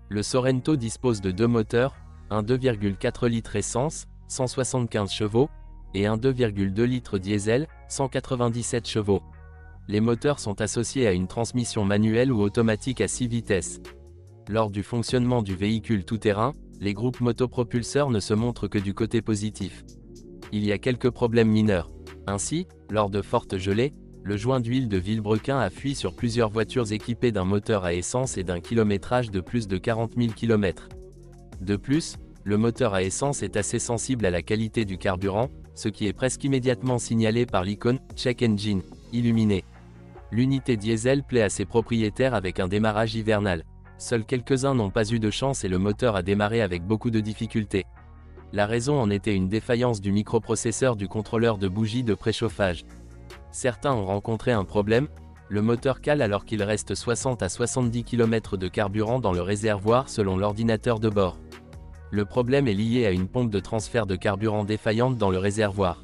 Le Sorento dispose de deux moteurs, un 2,4 litres essence, 175 chevaux, et un 2,2 litres diesel, 197 chevaux. Les moteurs sont associés à une transmission manuelle ou automatique à 6 vitesses. Lors du fonctionnement du véhicule tout-terrain, les groupes motopropulseurs ne se montrent que du côté positif. Il y a quelques problèmes mineurs. Ainsi, lors de fortes gelées, le joint d'huile de Villebrequin a fui sur plusieurs voitures équipées d'un moteur à essence et d'un kilométrage de plus de 40 000 km. De plus, le moteur à essence est assez sensible à la qualité du carburant, ce qui est presque immédiatement signalé par l'icône « Check Engine » illuminée. L'unité diesel plaît à ses propriétaires avec un démarrage hivernal. Seuls quelques-uns n'ont pas eu de chance et le moteur a démarré avec beaucoup de difficultés. La raison en était une défaillance du microprocesseur du contrôleur de bougie de préchauffage. Certains ont rencontré un problème, le moteur cale alors qu'il reste 60 à 70 km de carburant dans le réservoir selon l'ordinateur de bord. Le problème est lié à une pompe de transfert de carburant défaillante dans le réservoir.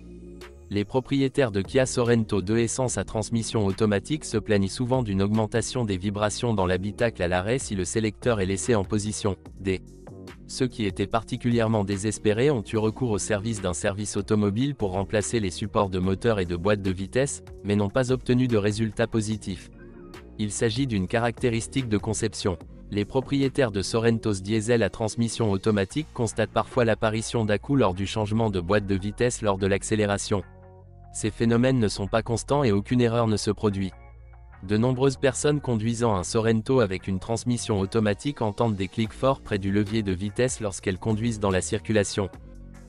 Les propriétaires de Kia Sorento 2 essence à transmission automatique se plaignent souvent d'une augmentation des vibrations dans l'habitacle à l'arrêt si le sélecteur est laissé en position D. Ceux qui étaient particulièrement désespérés ont eu recours au service d'un service automobile pour remplacer les supports de moteur et de boîte de vitesse, mais n'ont pas obtenu de résultats positifs. Il s'agit d'une caractéristique de conception. Les propriétaires de Sorentos diesel à transmission automatique constatent parfois l'apparition d'à-coups lors du changement de boîte de vitesse lors de l'accélération. Ces phénomènes ne sont pas constants et aucune erreur ne se produit. De nombreuses personnes conduisant un Sorento avec une transmission automatique entendent des clics forts près du levier de vitesse lorsqu'elles conduisent dans la circulation.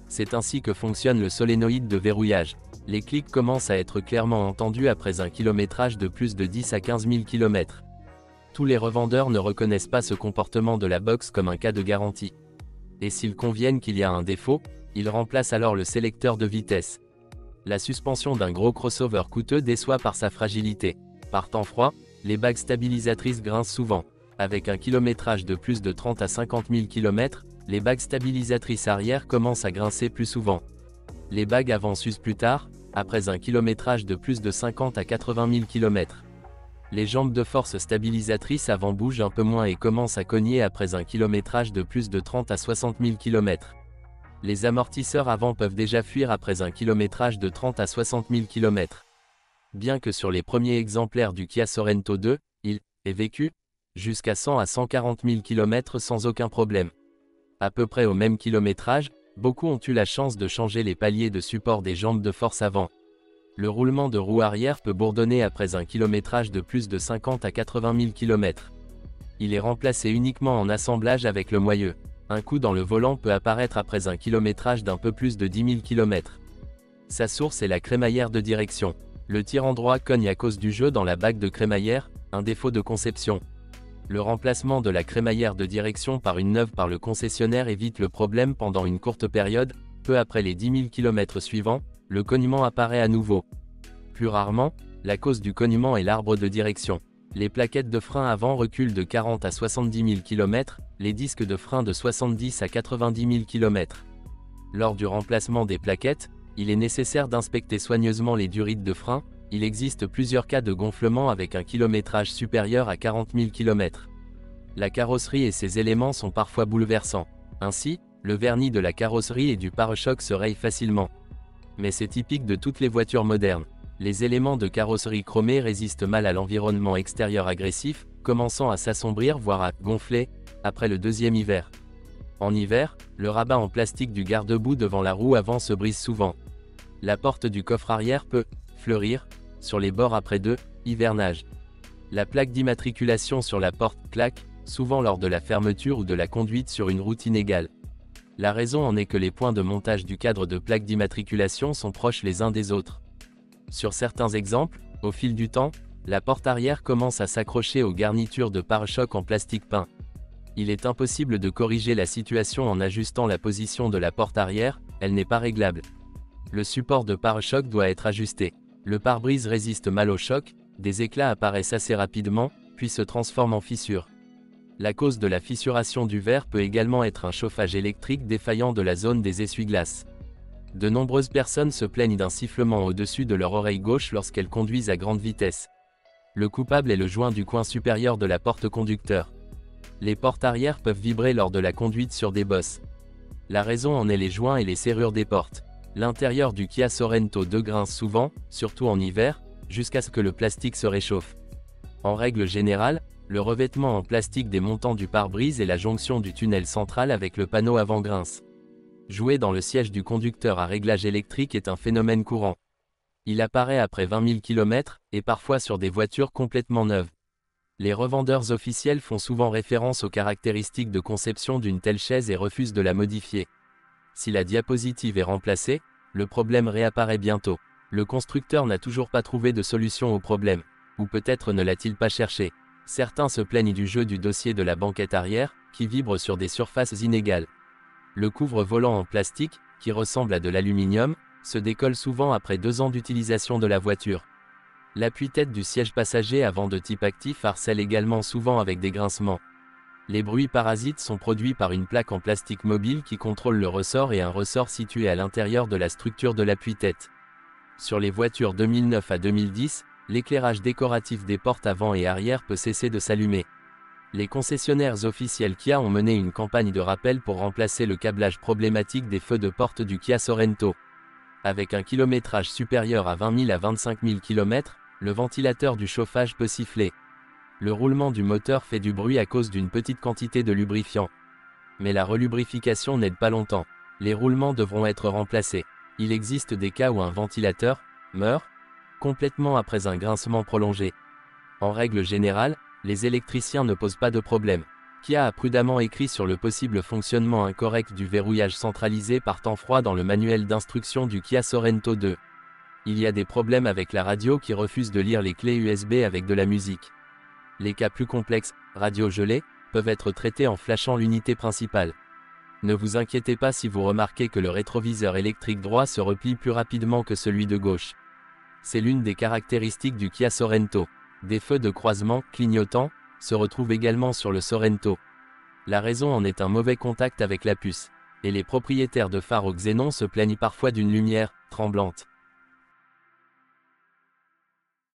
C'est ainsi que fonctionne le solénoïde de verrouillage. Les clics commencent à être clairement entendus après un kilométrage de plus de 10 à 15 000 km. Tous les revendeurs ne reconnaissent pas ce comportement de la box comme un cas de garantie. Et s'ils conviennent qu'il y a un défaut, ils remplacent alors le sélecteur de vitesse. La suspension d'un gros crossover coûteux déçoit par sa fragilité. Par temps froid, les bagues stabilisatrices grincent souvent. Avec un kilométrage de plus de 30 à 50 000 km, les bagues stabilisatrices arrière commencent à grincer plus souvent. Les bagues avant s'usent plus tard, après un kilométrage de plus de 50 à 80 000 km. Les jambes de force stabilisatrices avant bougent un peu moins et commencent à cogner après un kilométrage de plus de 30 à 60 000 km. Les amortisseurs avant peuvent déjà fuir après un kilométrage de 30 à 60 000 km. Bien que sur les premiers exemplaires du Kia Sorento 2, il est vécu jusqu'à 100 à 140 000 km sans aucun problème. À peu près au même kilométrage, beaucoup ont eu la chance de changer les paliers de support des jambes de force avant. Le roulement de roue arrière peut bourdonner après un kilométrage de plus de 50 à 80 000 km. Il est remplacé uniquement en assemblage avec le moyeu. Un coup dans le volant peut apparaître après un kilométrage d'un peu plus de 10 000 km. Sa source est la crémaillère de direction. Le tirant droit cogne à cause du jeu dans la bague de crémaillère, un défaut de conception. Le remplacement de la crémaillère de direction par une neuve par le concessionnaire évite le problème pendant une courte période. Peu après les 10 000 km suivants, le cognement apparaît à nouveau. Plus rarement, la cause du cognement est l'arbre de direction. Les plaquettes de frein avant reculent de 40 à 70 000 km, les disques de frein de 70 à 90 000 km. Lors du remplacement des plaquettes, il est nécessaire d'inspecter soigneusement les durites de frein. Il existe plusieurs cas de gonflement avec un kilométrage supérieur à 40 000 km. La carrosserie et ses éléments sont parfois bouleversants. Ainsi, le vernis de la carrosserie et du pare-choc se rayent facilement. Mais c'est typique de toutes les voitures modernes. Les éléments de carrosserie chromés résistent mal à l'environnement extérieur agressif, commençant à s'assombrir voire à gonfler après le deuxième hiver. En hiver, le rabat en plastique du garde-boue devant la roue avant se brise souvent. La porte du coffre arrière peut fleurir sur les bords après hivernage. La plaque d'immatriculation sur la porte claque, souvent lors de la fermeture ou de la conduite sur une route inégale. La raison en est que les points de montage du cadre de plaque d'immatriculation sont proches les uns des autres. Sur certains exemples, au fil du temps, la porte arrière commence à s'accrocher aux garnitures de pare-choc en plastique peint. Il est impossible de corriger la situation en ajustant la position de la porte arrière, elle n'est pas réglable. Le support de pare-choc doit être ajusté. Le pare-brise résiste mal au choc, des éclats apparaissent assez rapidement, puis se transforment en fissures. La cause de la fissuration du verre peut également être un chauffage électrique défaillant de la zone des essuie-glaces. De nombreuses personnes se plaignent d'un sifflement au-dessus de leur oreille gauche lorsqu'elles conduisent à grande vitesse. Le coupable est le joint du coin supérieur de la porte conducteur. Les portes arrière peuvent vibrer lors de la conduite sur des bosses. La raison en est les joints et les serrures des portes. L'intérieur du Kia Sorento 2 grince souvent, surtout en hiver, jusqu'à ce que le plastique se réchauffe. En règle générale, le revêtement en plastique des montants du pare-brise et la jonction du tunnel central avec le panneau avant grince. Jouer dans le siège du conducteur à réglage électrique est un phénomène courant. Il apparaît après 20 000 km, et parfois sur des voitures complètement neuves. Les revendeurs officiels font souvent référence aux caractéristiques de conception d'une telle chaise et refusent de la modifier. Si la diapositive est remplacée, le problème réapparaît bientôt. Le constructeur n'a toujours pas trouvé de solution au problème. Ou peut-être ne l'a-t-il pas cherché. Certains se plaignent du jeu du dossier de la banquette arrière, qui vibre sur des surfaces inégales. Le couvre-volant en plastique, qui ressemble à de l'aluminium, se décolle souvent après 2 ans d'utilisation de la voiture. L'appui-tête du siège passager avant de type actif harcèle également souvent avec des grincements. Les bruits parasites sont produits par une plaque en plastique mobile qui contrôle le ressort et un ressort situé à l'intérieur de la structure de l'appui-tête. Sur les voitures 2009 à 2010, l'éclairage décoratif des portes avant et arrière peut cesser de s'allumer. Les concessionnaires officiels Kia ont mené une campagne de rappel pour remplacer le câblage problématique des feux de porte du Kia Sorento. Avec un kilométrage supérieur à 20 000 à 25 000 km, le ventilateur du chauffage peut siffler. Le roulement du moteur fait du bruit à cause d'une petite quantité de lubrifiant. Mais la relubrification n'aide pas longtemps. Les roulements devront être remplacés. Il existe des cas où un ventilateur meurt complètement après un grincement prolongé. En règle générale, les électriciens ne posent pas de problème. Kia a prudemment écrit sur le possible fonctionnement incorrect du verrouillage centralisé par temps froid dans le manuel d'instruction du Kia Sorento 2. Il y a des problèmes avec la radio qui refuse de lire les clés USB avec de la musique. Les cas plus complexes, radio gelée, peuvent être traités en flashant l'unité principale. Ne vous inquiétez pas si vous remarquez que le rétroviseur électrique droit se replie plus rapidement que celui de gauche. C'est l'une des caractéristiques du Kia Sorento. Des feux de croisement, clignotants, se retrouvent également sur le Sorento. La raison en est un mauvais contact avec la puce. Et les propriétaires de phares au xénon se plaignent parfois d'une lumière tremblante.